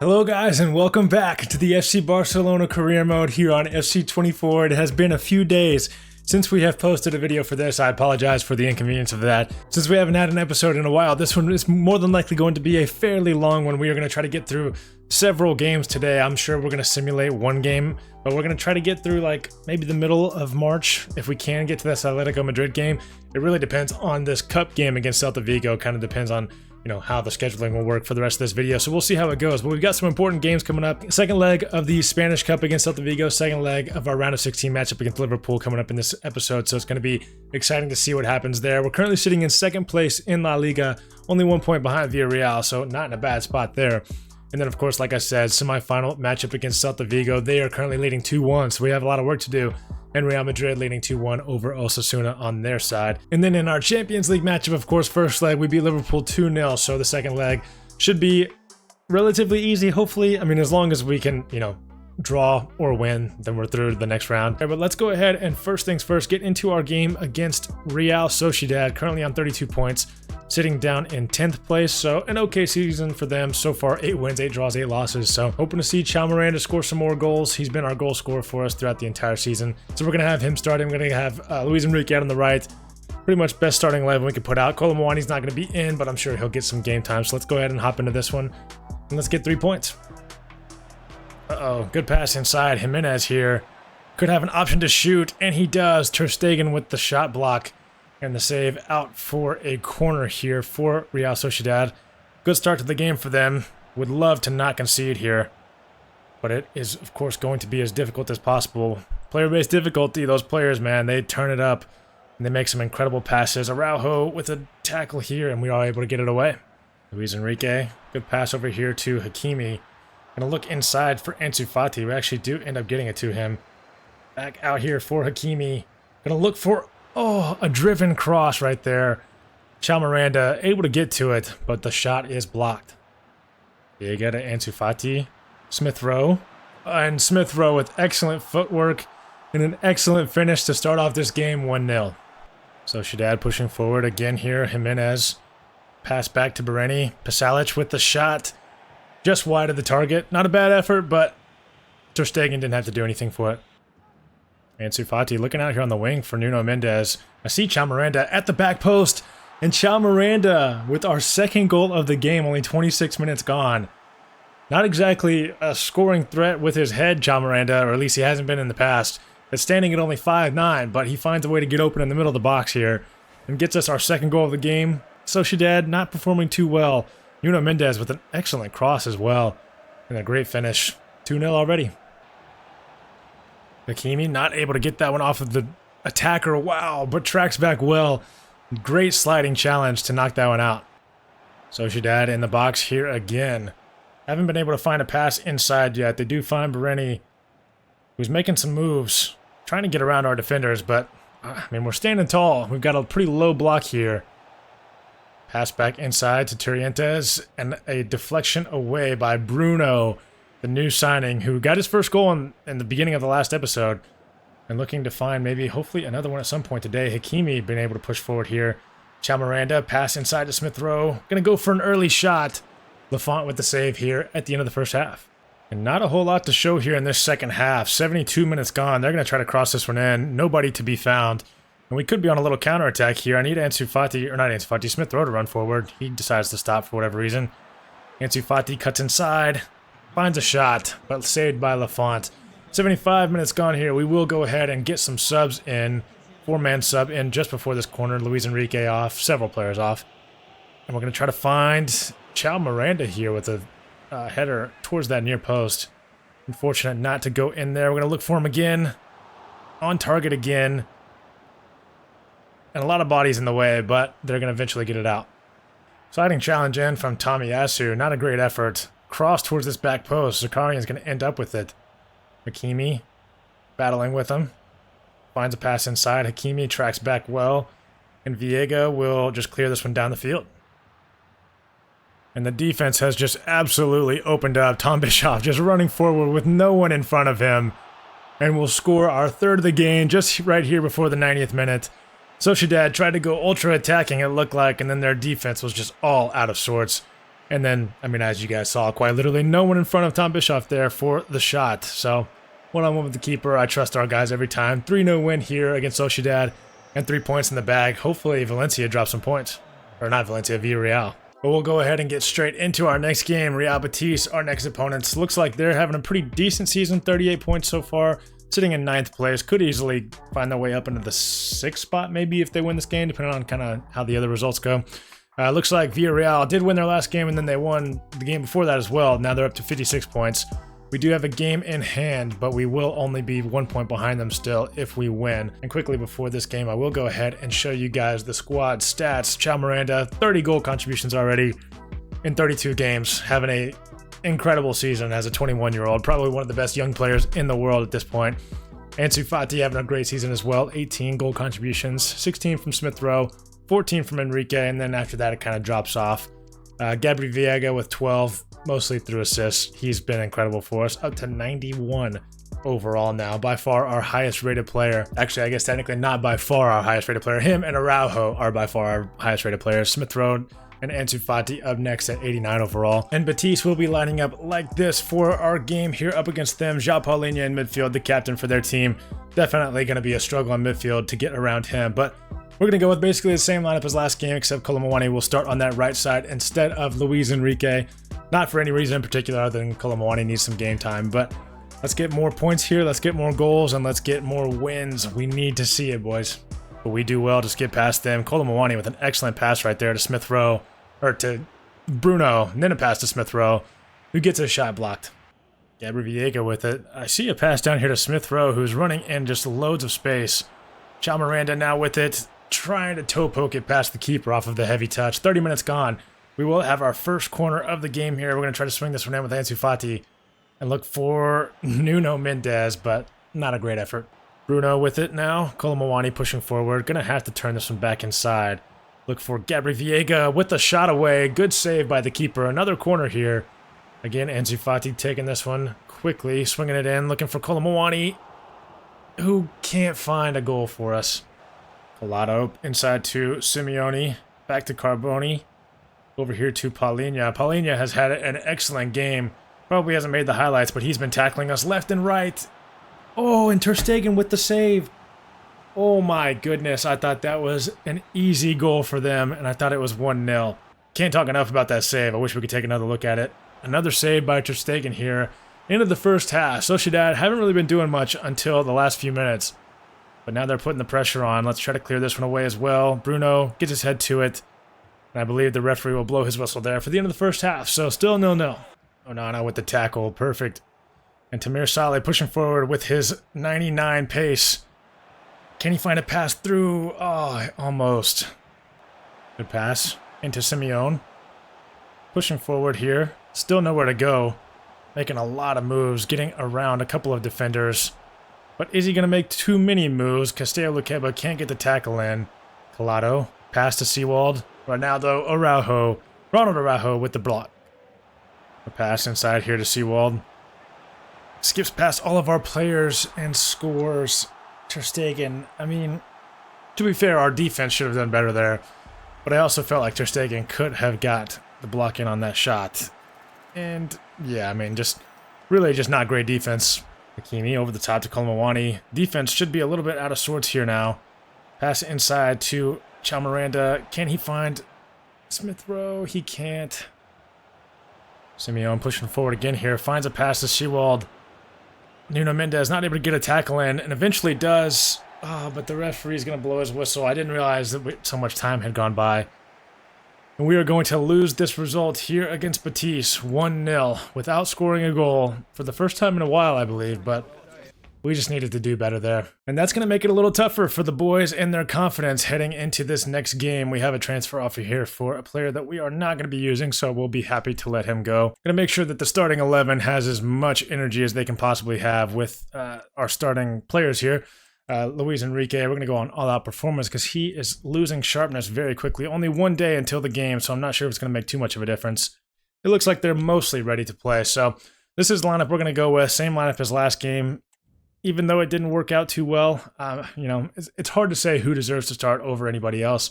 Hello guys and welcome back to the FC Barcelona career mode here on FC24. It has been a few days since we have posted a video for this. I apologize for the inconvenience of that. Since we haven't had an episode in a while, this one is more than likely going to be a fairly long one. We are going to try to get through several games today. I'm sure we're going to simulate one game, but we're going to try to get through like maybe the middle of March if we can get to this Atletico Madrid game. It really depends on this cup game against Celta Vigo. Kind of depends on how the scheduling will work for the rest of this video. So we'll see how it goes. But we've got some important games coming up. Second leg of the Spanish Cup against Celta Vigo. Second leg of our round of 16 matchup against Liverpool coming up in this episode. So it's going to be exciting to see what happens there. We're currently sitting in second place in La Liga, only 1 point behind Villarreal, so not in a bad spot there. And then, of course, like I said, semi-final matchup against Celta Vigo. They are currently leading 2-1, so we have a lot of work to do. And Real Madrid leading 2-1 over Osasuna on their side. And then in our Champions League matchup, of course, first leg, we beat Liverpool 2-0. So the second leg should be relatively easy, hopefully. I mean, as long as we can, draw or win, then we're through to the next round. Okay, but let's go ahead and first things first, get into our game against Real Sociedad, currently on 32 points, sitting down in 10th place. So an okay season for them so far. 8 wins, 8 draws, 8 losses. So hoping to see Miranda score some more goals. He's been our goal scorer for us throughout the entire season. So we're going to have him starting. We're going to have Luis Enrique out on the right. Pretty much best starting 11 we could put out. Colomwani's not going to be in, but I'm sure he'll get some game time. So let's go ahead and hop into this one. And let's get 3 points. Good pass inside. Jimenez here could have an option to shoot, and he does. Ter Stegen with the shot block and the save out for a corner here for Real Sociedad. Good start to the game for them. Would love to not concede here, but it is, of course, going to be as difficult as possible. Player-based difficulty, those players, man, they turn it up, and they make some incredible passes. Araujo with a tackle here, and we are able to get it away. Luis Enrique, good pass over here to Hakimi. Gonna look inside for Ansu Fati. We actually do end up getting it to him. Back out here for Hakimi. Gonna look for, a driven cross right there. Miranda able to get to it, but the shot is blocked. You get it, Ansu Fati. Smith Rowe. And Smith Rowe with excellent footwork and an excellent finish to start off this game 1-0. Sociedad pushing forward again here. Jimenez. Pass back to Bereni. Pasalic with the shot. Just wide of the target. Not a bad effort, but Ter Stegen didn't have to do anything for it. Ansu Fati looking out here on the wing for Nuno Mendes. I see Miranda at the back post. And Miranda with our second goal of the game, only 26 minutes gone. Not exactly a scoring threat with his head, Miranda, or at least he hasn't been in the past. It's standing at only 5'9", but he finds a way to get open in the middle of the box here and gets us our second goal of the game. Sociedad not performing too well. Nuno Mendes with an excellent cross as well. And a great finish. 2-0 already. Hakimi not able to get that one off of the attacker. Wow, but tracks back well. Great sliding challenge to knock that one out. Sociedad in the box here again. Haven't been able to find a pass inside yet. They do find Bereni, who's making some moves. Trying to get around our defenders, but we're standing tall. We've got a pretty low block here. Pass back inside to Turientes, and a deflection away by Bruno, the new signing, who got his first goal in the beginning of the last episode, and looking to find maybe, hopefully, another one at some point today. Hakimi been able to push forward here. Miranda, pass inside to Smith Rowe. Gonna go for an early shot. Lafont with the save here at the end of the first half. And not a whole lot to show here in this second half. 72 minutes gone. They're gonna try to cross this one in. Nobody to be found. And we could be on a little counterattack here. I need Ansu Fati, or not Ansu Fati, Smith Rowe to run forward. He decides to stop for whatever reason. Ansu Fati cuts inside, finds a shot, but saved by Lafont. 75 minutes gone here. We will go ahead and get some subs in. 4-man sub in just before this corner. Luis Enrique off, several players off. And we're going to try to find Miranda here with a header towards that near post. Unfortunate not to go in there. We're going to look for him again. On target again. And a lot of bodies in the way, but they're going to eventually get it out. Sliding challenge in from Tomiyasu. Not a great effort. Cross towards this back post. Zakarian's going to end up with it. Hakimi battling with him. Finds a pass inside. Hakimi tracks back well. And Viega will just clear this one down the field. And the defense has just absolutely opened up. Tom Bischoff just running forward with no one in front of him. And we'll score our third of the game just right here before the 90th minute. Sociedad tried to go ultra attacking, it looked like, and then their defense was just all out of sorts. And then, I mean, as you guys saw, quite literally no one in front of Tom Bischoff there for the shot. So, one-on-one with the keeper. I trust our guys every time. 3-0 win here against Sociedad and 3 points in the bag. Hopefully, Valencia drops some points. Or not Valencia, Villarreal. But we'll go ahead and get straight into our next game. Real Betis, our next opponents. Looks like they're having a pretty decent season. 38 points so far. Sitting in 9th place. Could easily find their way up into the 6th spot maybe if they win this game, depending on kind of how the other results go. Looks like Villarreal did win their last game, and then they won the game before that as well. Now they're up to 56 points. We do have a game in hand, but we will only be 1 point behind them still if we win. And quickly before this game, I will go ahead and show you guys the squad stats. Chao Miranda, 30 goal contributions already in 32 games, having a incredible season as a 21-year-old. Probably one of the best young players in the world at this point. Ansu Fati having a great season as well. 18 goal contributions, 16 from Smith Rowe, 14 from Enrique, and then after that it kind of drops off. Gabri Viega with 12, mostly through assists. He's been incredible for us, up to 91 overall now. By far our highest rated player. Actually, I guess technically not by far our highest rated player. Him and Araujo are by far our highest rated players. Smith Rowe and Ansu Fati up next at 89 overall. And Betis will be lining up like this for our game here up against them. João Paulinho in midfield, the captain for their team. Definitely going to be a struggle in midfield to get around him, but we're going to go with basically the same lineup as last game, except Colomwani will start on that right side instead of Luis Enrique. Not for any reason in particular other than Colomwani needs some game time, but let's get more points here, let's get more goals, and let's get more wins. We need to see it, boys. But we do well to skip past them. Colomwani with an excellent pass right there to Smith Rowe, or to Bruno, and then a pass to Smith Rowe, who gets a shot blocked. Gabri Viega with it. I see a pass down here to Smith Rowe, who's running in just loads of space. Chao Miranda now with it, trying to toe poke it past the keeper off of the heavy touch. 30 minutes gone. We will have our first corner of the game here. We're going to try to swing this one in with Ansu Fati and look for Nuno Mendes, but not a great effort. Bruno with it now. Colomwani pushing forward. Going to have to turn this one back inside. Look for Gabri Viega with the shot away. Good save by the keeper. Another corner here. Again, Ansu Fati taking this one quickly, swinging it in, looking for Colomwani, who can't find a goal for us. Collado inside to Simeone, back to Carboni, over here to Paulinho. Paulinho has had an excellent game. Probably hasn't made the highlights, but he's been tackling us left and right. Oh, and Ter Stegen with the save. Oh my goodness, I thought that was an easy goal for them, and I thought it was 1-0. Can't talk enough about that save. I wish we could take another look at it. Another save by Ter Stegen here. End of the first half. Sociedad haven't really been doing much until the last few minutes. But now they're putting the pressure on. Let's try to clear this one away as well. Bruno gets his head to it. And I believe the referee will blow his whistle there for the end of the first half. So still 0-0. Onana with the tackle. Perfect. And Tamir Saleh pushing forward with his 99 pace. Can he find a pass through? Oh, almost. Good pass into Simeone. Pushing forward here. Still nowhere to go. Making a lot of moves. Getting around a couple of defenders. But is he going to make too many moves? Castello Luqueba can't get the tackle in. Collado. Pass to Seawald. Ronaldo Araujo. Ronald Araujo with the block. A pass inside here to Seawald. Skips past all of our players and scores. Ter Stegen. I mean, to be fair, our defense should have done better there. But I also felt like Ter Stegen could have got the block in on that shot. And, yeah, I mean, just not great defense. Hakimi over the top to Colomwani. Defense should be a little bit out of sorts here now. Pass inside to Chao Miranda. Can he find Smith Rowe? He can't. Simeone pushing forward again here. Finds a pass to Seawald. Nuno Mendes not able to get a tackle in, and eventually does. Oh, but the referee's going to blow his whistle. I didn't realize that so much time had gone by. And we are going to lose this result here against Betis, 1-0, without scoring a goal for the first time in a while, I believe, but we just needed to do better there. And that's going to make it a little tougher for the boys and their confidence heading into this next game. We have a transfer offer here for a player that we are not going to be using, so we'll be happy to let him go. Going to make sure that the starting 11 has as much energy as they can possibly have with our starting players here. Luis Enrique, we're going to go on all-out performance because he is losing sharpness very quickly. Only 1 day until the game, so I'm not sure if it's going to make too much of a difference. It looks like they're mostly ready to play, so this is the lineup we're going to go with. Same lineup as last game. Even though it didn't work out too well, you know, it's hard to say who deserves to start over anybody else.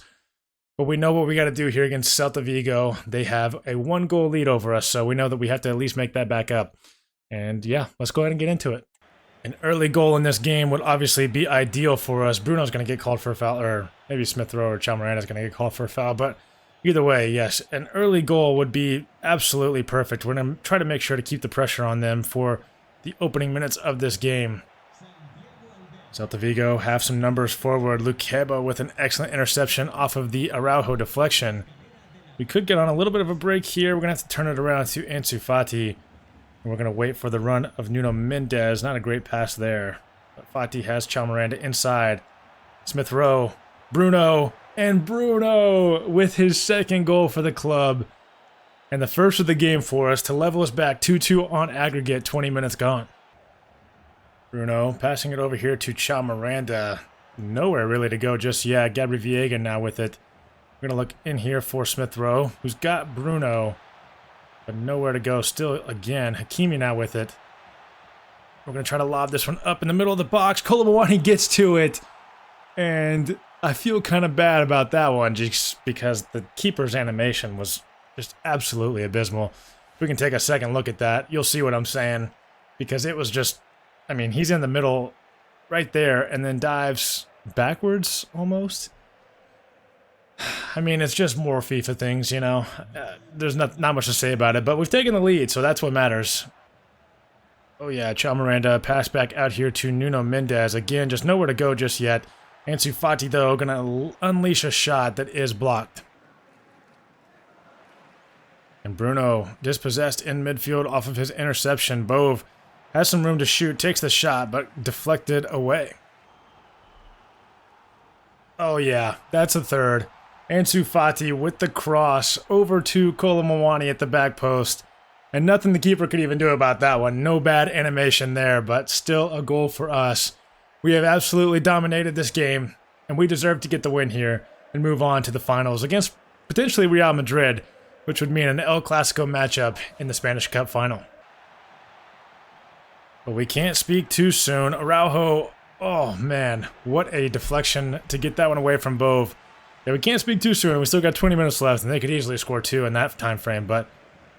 But we know what we got to do here against Celta Vigo. They have a 1-goal lead over us, so we know that we have to at least make that back up. And yeah, let's go ahead and get into it. An early goal in this game would obviously be ideal for us. Bruno's going to get called for a foul, or maybe Smith Rowe or Chamaranda is going to get called for a foul. But either way, yes, an early goal would be absolutely perfect. We're going to try to make sure to keep the pressure on them for the opening minutes of this game. Celta Vigo have some numbers forward. Lukeba with an excellent interception off of the Araujo deflection. We could get on a little bit of a break here. We're going to have to turn it around to Ansu Fati. And we're going to wait for the run of Nuno Mendes. Not a great pass there. But Fati has Chamaranda inside. Smith Rowe, Bruno, and Bruno with his second goal for the club. And the first of the game for us to level us back 2-2 on aggregate, 20 minutes gone. Bruno passing it over here to Chamaranda. Nowhere really to go just yet. Gabri Viega now with it. We're going to look in here for Smith Rowe, who's got Bruno. But nowhere to go. Still, again, Hakimi now with it. We're going to try to lob this one up in the middle of the box. Kolomawani gets to it. And I feel kind of bad about that one just because the keeper's animation was just absolutely abysmal. If we can take a second look at that, you'll see what I'm saying. Because it was just, I mean, he's in the middle right there and then dives backwards almost. I mean, it's just more FIFA things, you know. There's not much to say about it, but we've taken the lead, so that's what matters. Oh yeah, Chamaranda pass back out here to Nuno Mendes. Again, just nowhere to go just yet. Ansu Fati, though, going to unleash a shot that is blocked. And Bruno dispossessed in midfield off of his interception. Bove has some room to shoot, takes the shot, but deflected away. Oh yeah, that's a third. Ansu Fati with the cross over to Kolomawani at the back post. And nothing the keeper could even do about that one. No bad animation there, but still a goal for us. We have absolutely dominated this game, and we deserve to get the win here and move on to the finals against potentially Real Madrid, which would mean an El Clasico matchup in the Spanish Cup final. But we can't speak too soon. Araujo, oh man, what a deflection to get that one away from Bove. Yeah, we can't speak too soon. We still got 20 minutes left, and they could easily score 2 in that time frame. But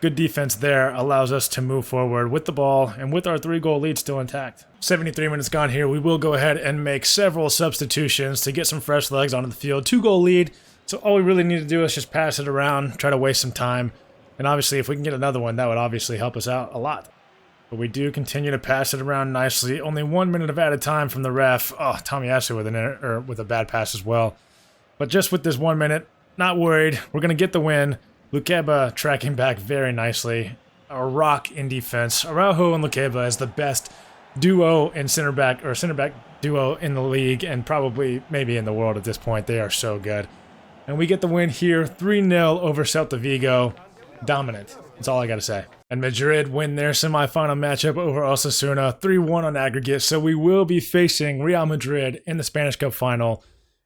good defense there allows us to move forward with the ball and with our 3-goal lead still intact. 73 minutes gone here. We will go ahead and make several substitutions to get some fresh legs onto the field. 2-goal lead, so all we really need to do is just pass it around, try to waste some time. And obviously, if we can get another one, that would obviously help us out a lot. But we do continue to pass it around nicely. Only 1 minute of added time from the ref. Oh, Tomiyasu with a bad pass as well. But just with this 1 minute, not worried. We're going to get the win. Lukeba tracking back very nicely. A rock in defense. Araujo and Lukeba is the best duo in center back duo in the league and probably maybe in the world at this point. They are so good. And we get the win here, 3-0 over Celta Vigo. Dominant. That's all I got to say. And Madrid win their semifinal matchup over Osasuna, 3-1 on aggregate. So we will be facing Real Madrid in the Spanish Cup final.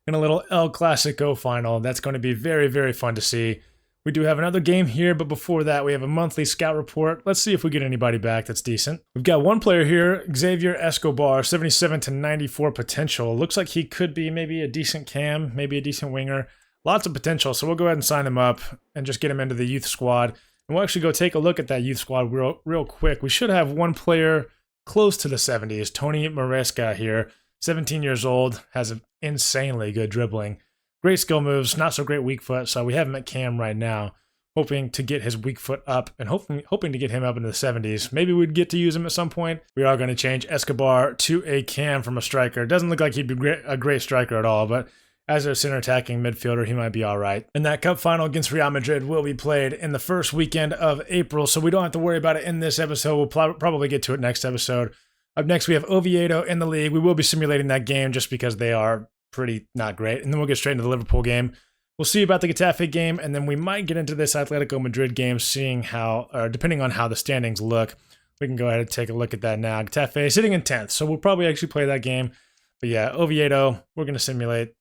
In a little El Clasico final. That's going to be very, very fun to see. We do have another game here, but before that, we have a monthly scout report. Let's see if we get anybody back that's decent. We've got one player here, Xavier Escobar, 77 to 94 potential. Looks like he could be maybe a decent cam, maybe a decent winger. Lots of potential, so we'll go ahead and sign him up and just get him into the youth squad. And we'll actually go take a look at that youth squad real quick. We should have one player close to the 70s, Tony Maresca here. 17 years old, has an insanely good dribbling. Great skill moves, not so great weak foot, so we have him at cam right now, hoping to get his weak foot up and hoping to get him up into the 70s. Maybe we'd get to use him at some point. We are going to change Escobar to a cam from a striker. Doesn't look like he'd be a great striker at all, but as a center attacking midfielder, he might be all right. And that cup final against Real Madrid will be played in the first weekend of April, so we don't have to worry about it in this episode. We'll probably get to it next episode. Up next, we have Oviedo in the league. We will be simulating that game just because they are pretty not great. And then we'll get straight into the Liverpool game. We'll see about the Getafe game, and then we might get into this Atletico Madrid game, seeing how, or depending on how the standings look. We can go ahead and take a look at that now. Getafe sitting in 10th, so we'll probably actually play that game. But yeah, Oviedo, we're going to simulate.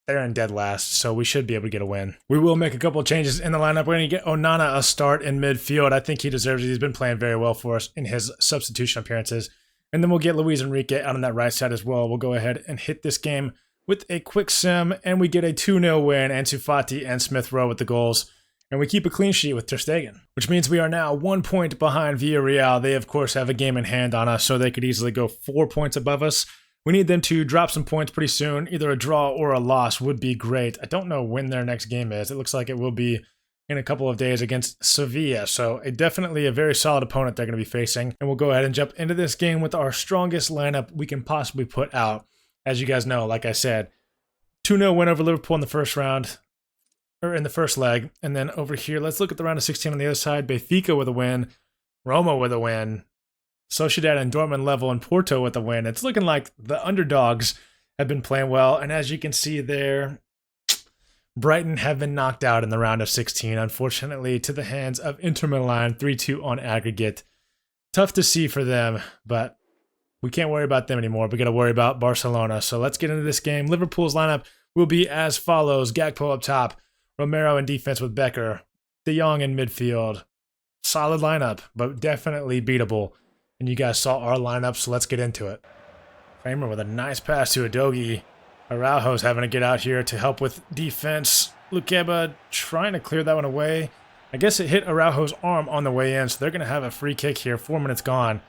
They're in dead last, so we should be able to get a win. We will make a couple of changes in the lineup. We're going to get Onana a start in midfield. I think he deserves it. He's been playing very well for us in his substitution appearances. And then we'll get Luis Enrique out on that right side as well. We'll go ahead and hit this game with a quick sim, and we get a 2-0 win. Ansu Fati and Smith Rowe with the goals. And we keep a clean sheet with Ter Stegen, which means we are now 1 point behind Villarreal. They, of course, have a game in hand on us, so they could easily go 4 points above us. We need them to drop some points pretty soon. Either a draw or a loss would be great. I don't know when their next game is. It looks like it will be in a couple of days against Sevilla, so definitely a very solid opponent they're going to be facing. And we'll go ahead and jump into this game with our strongest lineup we can possibly put out. As you guys know, like I said, 2-0 win over Liverpool in the first round. Or in the first leg, and then over here, let's look at the round of 16 on the other side. Benfica with a win, Roma with a win, Sociedad and Dortmund level, and Porto with a win. It's looking like the underdogs have been playing well, and as you can see there, Brighton have been knocked out in the round of 16, unfortunately, to the hands of Inter Milan, 3-2 on aggregate. Tough to see for them, but we can't worry about them anymore. We got to worry about Barcelona. So let's get into this game. Liverpool's lineup will be as follows: Gakpo up top, Romero in defense with Becker, De Jong in midfield. Solid lineup, but definitely beatable. And you guys saw our lineup, so let's get into it. Kramer with a nice pass to Udogie. Araujo's having to get out here to help with defense. Lukeba trying to clear that one away. I guess it hit Araujo's arm on the way in, so they're going to have a free kick here. 4 minutes gone.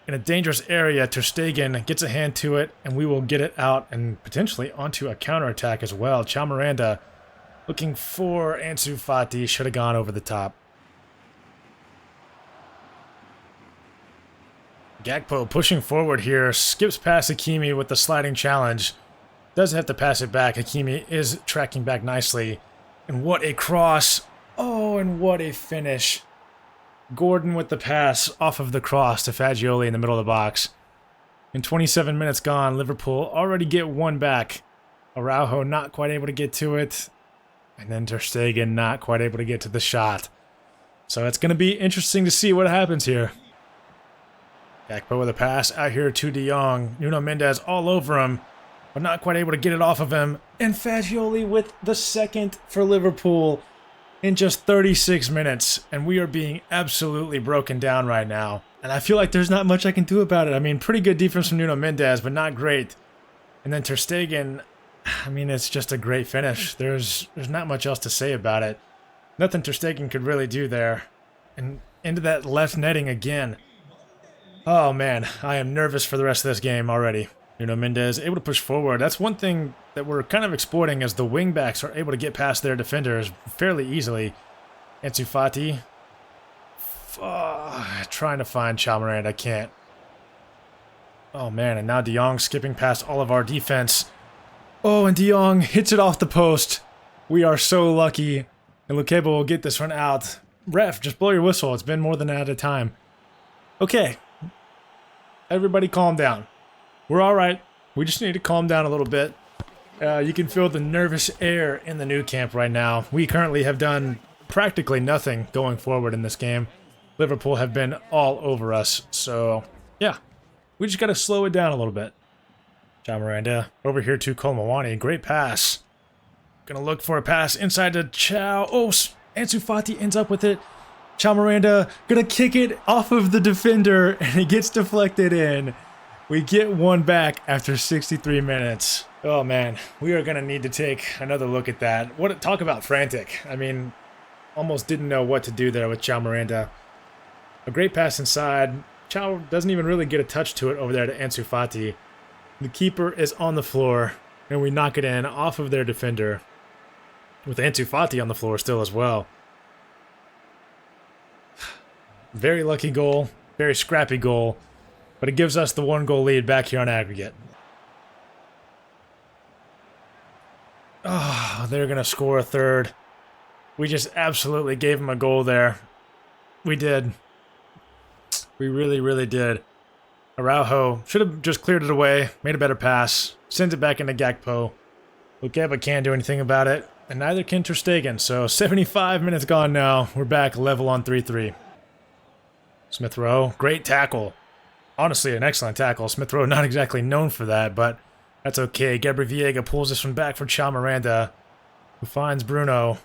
In a dangerous area, Ter Stegen gets a hand to it, and we will get it out and potentially onto a counterattack as well. Miranda looking for Ansu Fati. Should have gone over the top. Gakpo pushing forward here. Skips past Hakimi with the sliding challenge. Does have to pass it back. Hakimi is tracking back nicely. And what a cross. Oh, and what a finish. Gordon with the pass off of the cross to Fagioli in the middle of the box. In 27 minutes gone, Liverpool already get one back. Araujo not quite able to get to it. And then Ter Stegen not quite able to get to the shot. So it's going to be interesting to see what happens here. Gakpo with a pass out here to De Jong. Nuno Mendes all over him, but not quite able to get it off of him. And Fagioli with the second for Liverpool in just 36 minutes. And we are being absolutely broken down right now. And I feel like there's not much I can do about it. I mean, pretty good defense from Nuno Mendes, but not great. And then Ter Stegen, I mean, it's just a great finish. There's not much else to say about it. Nothing Ter Stegen could really do there. And into that left netting again. Oh, man, I am nervous for the rest of this game already. Nuno Mendes able to push forward. That's one thing that we're kind of exploiting, as the wingbacks are able to get past their defenders fairly easily. Ansu Fati. Trying to find Miranda. I can't. Oh, man, and now De Jong skipping past all of our defense. Oh, and De Jong hits it off the post. We are so lucky. And Lukeba will get this one out. Ref, just blow your whistle. It's been more than that at a time. Okay. Everybody calm down. We're all right. We just need to calm down a little bit. You can feel the nervous air in the new camp right now. We currently have done practically nothing going forward in this game. Liverpool have been all over us. So, yeah. We just got to slow it down a little bit. Miranda over here to Kolmawani. Great pass. Gonna look for a pass inside to Chow. Oh, Ansu Fati ends up with it. Miranda gonna kick it off of the defender, and it gets deflected in. We get one back after 63 minutes. Oh man, we are gonna need to take another look at that. Talk about frantic. I mean, almost didn't know what to do there with Miranda. A great pass inside. Chow doesn't even really get a touch to it over there to Ansu Fati. The keeper is on the floor, and we knock it in off of their defender, with Ansu Fati on the floor still as well. Very lucky goal, very scrappy goal, but it gives us the 1-goal lead back here on aggregate. Oh, they're going to score a third. We just absolutely gave them a goal there. We did. We really, really did. Araujo should have just cleared it away, made a better pass, sends it back into Gakpo. Lukeba can't do anything about it, and neither can Ter Stegen. So 75 minutes gone now. We're back level on 3-3. Smith Rowe, great tackle. Honestly, an excellent tackle. Smith Rowe not exactly known for that, but that's okay. Gabriel Viega pulls this one back for Miranda, who finds Bruno.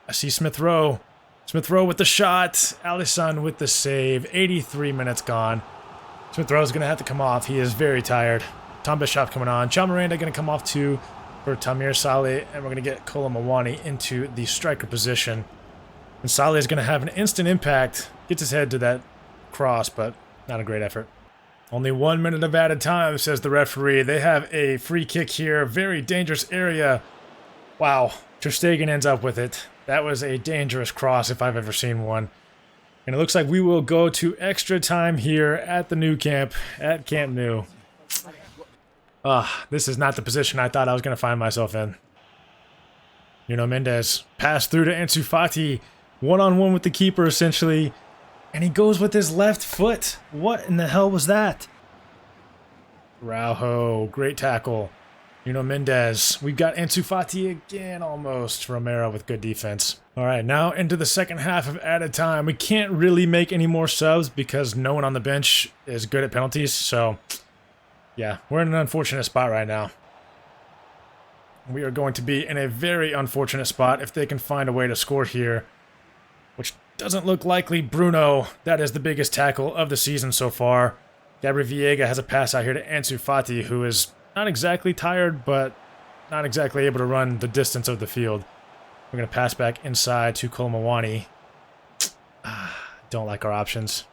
I see Smith Rowe. Smith Rowe with the shot. Alisson with the save. 83 minutes gone. Smith Rowe's going to have to come off. He is very tired. Tom Bishop coming on. Miranda going to come off too. for Tamir Saleh, and we're going to get Kolo Muani into the striker position. And Saleh is going to have an instant impact. Gets his head to that cross, but not a great effort. Only 1 minute of added time, says the referee. They have a free kick here. Very dangerous area. Wow. Ter Stegen ends up with it. That was a dangerous cross if I've ever seen one. And it looks like we will go to extra time here at the Nou Camp, at Camp Nou. This is not the position I thought I was going to find myself in. Nuno Mendes passed through to Ansu Fati. One-on-one with the keeper, essentially. And he goes with his left foot. What in the hell was that? Rauho, great tackle. Nuno Mendes. We've got Ansu Fati again, almost. Romero with good defense. All right, now into the second half of added time. We can't really make any more subs because no one on the bench is good at penalties. So, yeah, we're in an unfortunate spot right now. We are going to be in a very unfortunate spot if they can find a way to score here, which doesn't look likely. Bruno, that is the biggest tackle of the season so far. Gabriel Viega has a pass out here to Ansu Fati, who is not exactly tired, but not exactly able to run the distance of the field. We're going to pass back inside to Kolo Muani. Don't like our options.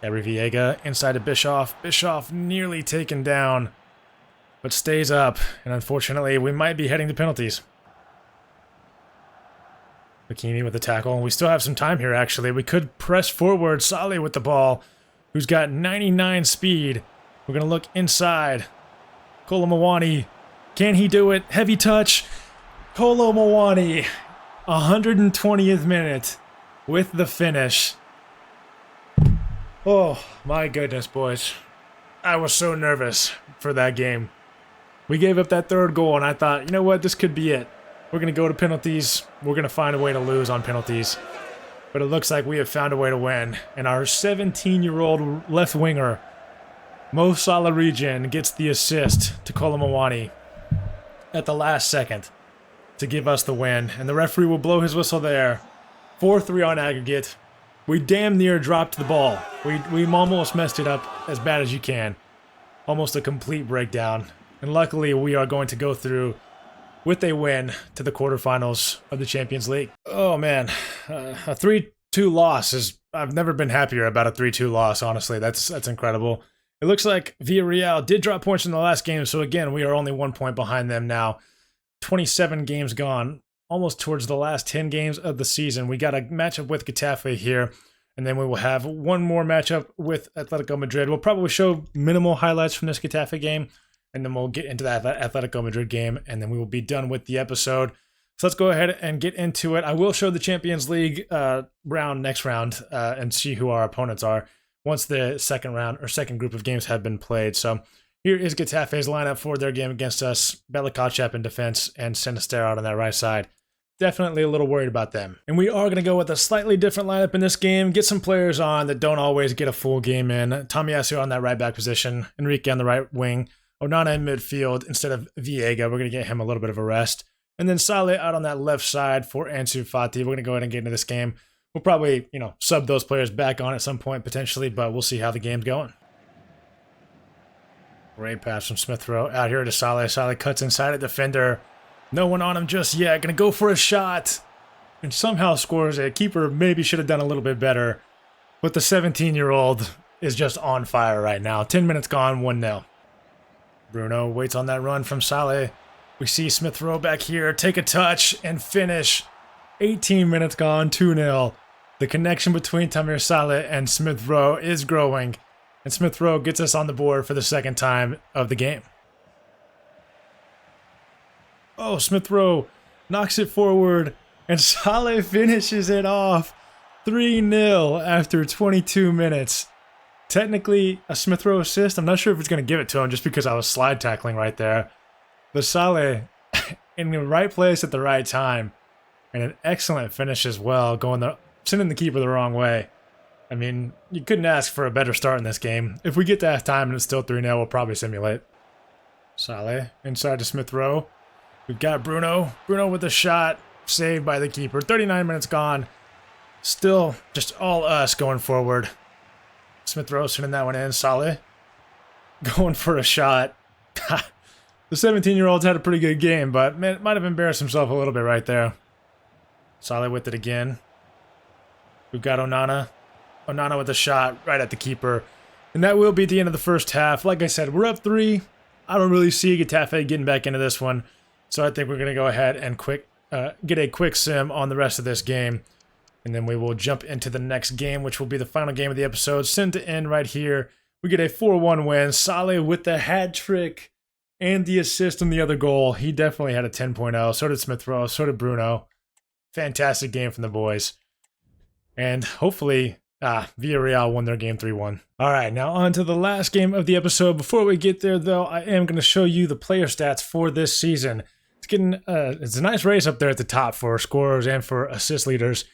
Gabriel Viega inside to Bischoff. Bischoff nearly taken down, but stays up. And unfortunately, we might be heading to penalties. Bikini with the tackle. We still have some time here, actually. We could press forward. Saleh with the ball, who's got 99 speed. We're going to look inside. Kolo Muani. Can he do it? Heavy touch. Kolo Muani. 120th minute with the finish. Oh, my goodness, boys. I was so nervous for that game. We gave up that third goal, and I thought, you know what? This could be it. We're going to go to penalties. We're going to find a way to lose on penalties. But it looks like we have found a way to win. And our 17-year-old left winger, Mo Salah REGEN, gets the assist to Kolo Muani at the last second to give us the win. And the referee will blow his whistle there. 4-3 on aggregate. We damn near dropped the ball. We almost messed it up as bad as you can. Almost a complete breakdown. And luckily, we are going to go through with a win to the quarterfinals of the Champions League. Oh, man. A 3-2 loss is... I've never been happier about a 3-2 loss, honestly. That's incredible. It looks like Villarreal did drop points in the last game, so again, we are only 1 point behind them now. 27 games gone, almost towards the last 10 games of the season. We got a matchup with Getafe here, and then we will have one more matchup with Atletico Madrid. We'll probably show minimal highlights from this Getafe game, and then we'll get into that Atletico Madrid game, and then we will be done with the episode. So let's go ahead and get into it. I will show the Champions League next round, and see who our opponents are once the second group of games have been played. So here is Getafe's lineup for their game against us. Belikacep in defense and Sinister out on that right side. Definitely a little worried about them. And we are going to go with a slightly different lineup in this game. Get some players on that don't always get a full game in. Tomiyasu on that right back position. Enrique on the right wing. Onana in midfield instead of Viega. We're going to get him a little bit of a rest. And then Saleh out on that left side for Ansu Fati. We're going to go ahead and get into this game. We'll probably, sub those players back on at some point potentially, but we'll see how the game's going. Great pass from Smith Rowe out here to Saleh. Saleh cuts inside a defender. No one on him just yet. Going to go for a shot. And somehow scores it. Keeper maybe should have done a little bit better. But the 17-year-old is just on fire right now. 10 minutes gone, 1-0. Bruno waits on that run from Saleh. We see Smith Rowe back here. Take a touch and finish. 18 minutes gone, 2-0. The connection between Tamir Saleh and Smith Rowe is growing. And Smith Rowe gets us on the board for the second time of the game. Oh, Smith Rowe knocks it forward. And Saleh finishes it off. 3-0 after 22 minutes. Technically, a Smith Rowe assist. I'm not sure if it's going to give it to him just because I was slide tackling right there. But Saleh in the right place at the right time. And an excellent finish as well, sending the keeper the wrong way. I mean, you couldn't ask for a better start in this game. If we get to halftime and it's still 3-0, we'll probably simulate. Saleh inside to Smith Rowe. We've got Bruno. Bruno with a shot, saved by the keeper. 39 minutes gone. Still just all us going forward. Smith Rowe sending that one in. Saleh going for a shot. The 17-year-old's had a pretty good game, but might have embarrassed himself a little bit right there. Salah with it again. We've got Onana. Onana with a shot right at the keeper. And that will be the end of the first half. Like I said, we're up 3. I don't really see Getafe getting back into this one. So I think we're going to go ahead and get a quick sim on the rest of this game. And then we will jump into the next game, which will be the final game of the episode. Sim to end right here. We get a 4-1 win. Salah with the hat trick and the assist on the other goal. He definitely had a 10.0. So did Smith Rowe. So did Bruno. Fantastic game from the boys. And hopefully, Villarreal won their game 3-1. All right, now on to the last game of the episode. Before we get there, though, I am going to show you the player stats for this season. It's a nice race up there at the top for scorers and for assist leaders.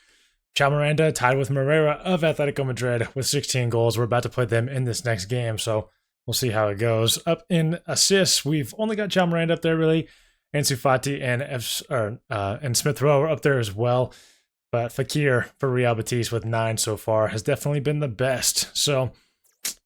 Chao Miranda tied with Moreira of Atletico Madrid with 16 goals. We're about to play them in this next game, so we'll see how it goes. Up in assists, we've only got Chao Miranda up there, really. Ansu Fati and Smith Rowe are up there as well. But Fekir for Real Betis with 9 so far has definitely been the best. So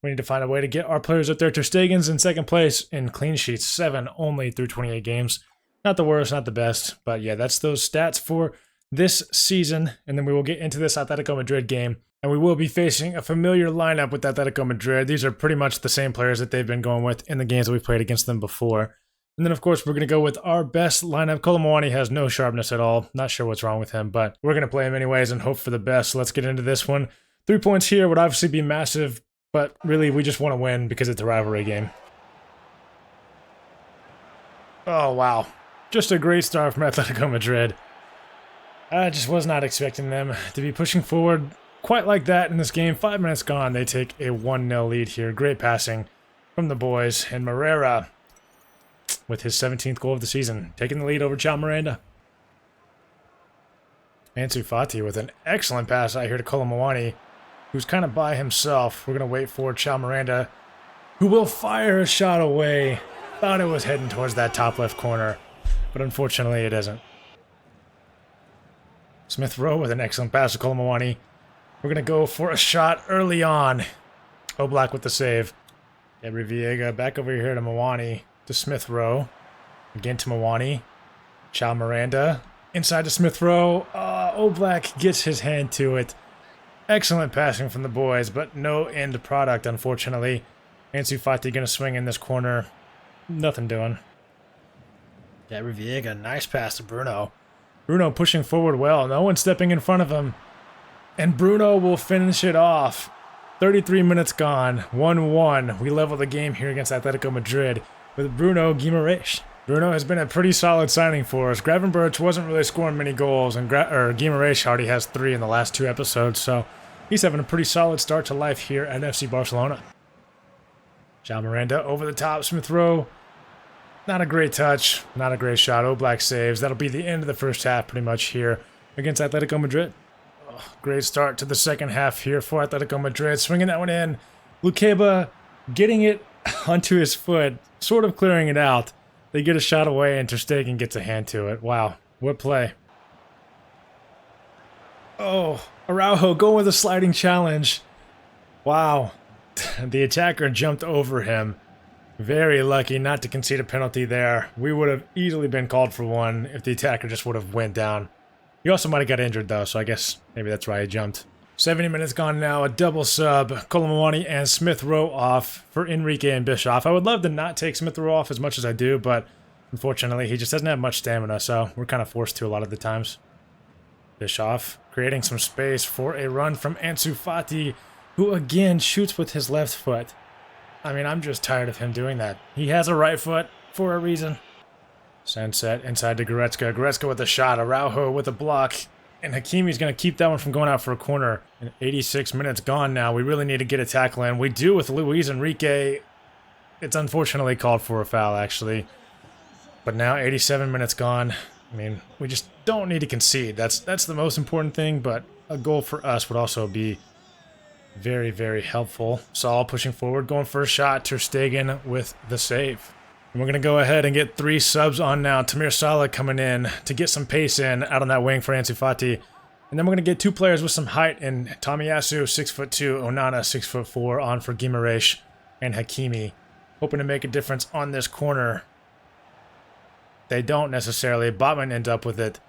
we need to find a way to get our players up there. Ter Stegen's in second place in clean sheets, 7 only through 28 games. Not the worst, not the best. But yeah, that's those stats for this season. And then we will get into this Atletico Madrid game. And we will be facing a familiar lineup with Atletico Madrid. These are pretty much the same players that they've been going with in the games that we've played against them before. And then, of course, we're going to go with our best lineup. Kolo Muani has no sharpness at all. Not sure what's wrong with him, but we're going to play him anyways and hope for the best. So let's get into this one. 3 points here would obviously be massive, but really we just want to win because it's a rivalry game. Oh, wow. Just a great start from Atletico Madrid. I just was not expecting them to be pushing forward quite like that in this game. 5 minutes gone, they take a 1-0 lead here. Great passing from the boys. And Moreira with his 17th goal of the season, taking the lead over Chao Miranda. Ansu Fati with an excellent pass out here to Kolo Muani, who's kind of by himself. We're going to wait for Chao Miranda, who will fire a shot away. Thought it was heading towards that top left corner, but unfortunately it isn't. Smith Rowe with an excellent pass to Kolo Muani. We're going to go for a shot early on. Oblak with the save. Gabriel Viega back over here to Muani. To Smith Rowe. Again to Muani. Chao Miranda. Inside to Smith Rowe. Oblak gets his hand to it. Excellent passing from the boys, but no end product, unfortunately. Ansu Fati going to swing in this corner. Nothing doing. Gabriel Viega, nice pass to Bruno. Bruno pushing forward well. No one stepping in front of him. And Bruno will finish it off. 33 minutes gone. 1-1. We level the game here against Atletico Madrid with Bruno Guimaraes. Bruno has been a pretty solid signing for us. Gravenberch wasn't really scoring many goals, and Guimaraes already has 3 in the last 2 episodes, so he's having a pretty solid start to life here at FC Barcelona. Chao Miranda over the top. Smith Rowe. Not a great touch. Not a great shot. Oblak saves. That'll be the end of the first half pretty much here against Atletico Madrid. Oh, great start to the second half here for Atletico Madrid. Swinging that one in. Lukeba getting it onto his foot, sort of clearing it out. They get a shot away and Ter Stegen gets a hand to it. Wow, what play. Oh, Araujo going with a sliding challenge. Wow, the attacker jumped over him. Very lucky not to concede a penalty there. We would have easily been called for one if the attacker just would have went down. He also might have got injured though, so I guess maybe that's why he jumped. 70 minutes gone now, a double sub. Kolo Muani and Smith Rowe off for Enrique and Bischoff. I would love to not take Smith Rowe off as much as I do, but unfortunately he just doesn't have much stamina, so we're kind of forced to a lot of the times. Bischoff creating some space for a run from Ansu Fati, who again shoots with his left foot. I mean, I'm just tired of him doing that. He has a right foot for a reason. Sunset inside to Goretzka. Goretzka with a shot. Araujo with a block. And Hakimi's going to keep that one from going out for a corner. And 86 minutes gone now. We really need to get a tackle in. We do with Luis Enrique. It's unfortunately called for a foul, actually. But now 87 minutes gone. I mean, we just don't need to concede. That's the most important thing, but a goal for us would also be very, very helpful. Saul pushing forward, going for a shot. Ter Stegen with the save. And we're going to go ahead and get 3 subs on now. Tamir Salah coming in to get some pace in out on that wing for Ansu Fati. And then we're going to get 2 players with some height in Tomiyasu, 6'2", Onana, 6'4", on for Guimaraes and Hakimi. Hoping to make a difference on this corner. they don't necessarily. Botman ends up with it.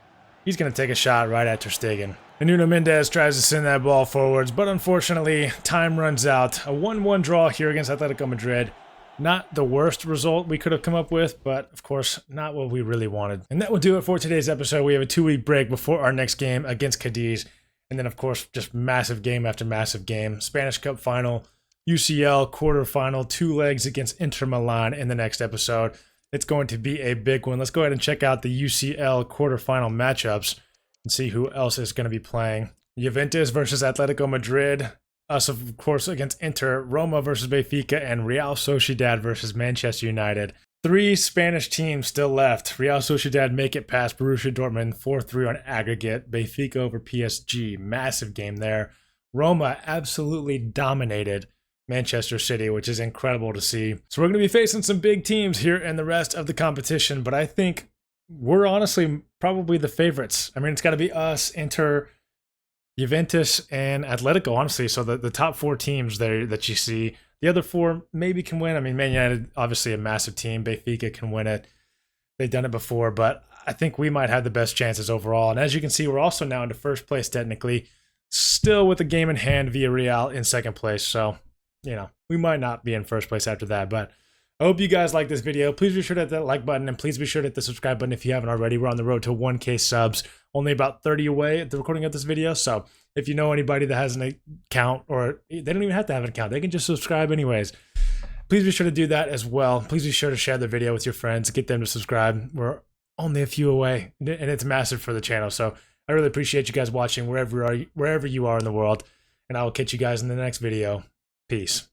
He's going to take a shot right at Ter Stegen. And Nuno Mendes tries to send that ball forwards, but unfortunately, time runs out. A 1-1 draw here against Atletico Madrid. Not the worst result we could have come up with, but of course, not what we really wanted. And that will do it for today's episode. We have a 2-week break before our next game against Cadiz. And then, of course, just massive game after massive game. Spanish Cup final, UCL quarterfinal, 2 legs against Inter Milan in the next episode. It's going to be a big one. Let's go ahead and check out the UCL quarterfinal matchups and see who else is going to be playing. Juventus versus Atletico Madrid. Us, of course, against Inter. Roma versus Benfica. And Real Sociedad versus Manchester United. 3 Spanish teams still left. Real Sociedad make it past Borussia Dortmund 4-3 on aggregate. Benfica over PSG. Massive game there. Roma absolutely dominated Manchester City, which is incredible to see. So we're going to be facing some big teams here in the rest of the competition, but I think we're honestly probably the favorites. I mean, it's got to be us, Inter, Juventus, and Atletico, honestly. So the top 4 teams there that you see. The other 4 maybe can win. I mean, Man United, obviously a massive team. Benfica can win it. They've done it before, but I think we might have the best chances overall. And as you can see, we're also now into first place technically, still with a game in hand via Real in second place. So, you know, we might not be in first place after that, but I hope you guys like this video. Please be sure to hit that like button, and please be sure to hit the subscribe button if you haven't already. We're on the road to 1K subs, only about 30 away at the recording of this video. So if you know anybody that has an account, or they don't even have to have an account, they can just subscribe anyways. Please be sure to do that as well. Please be sure to share the video with your friends, get them to subscribe. We're only a few away, and it's massive for the channel. So I really appreciate you guys watching wherever you are in the world, and I will catch you guys in the next video. Peace.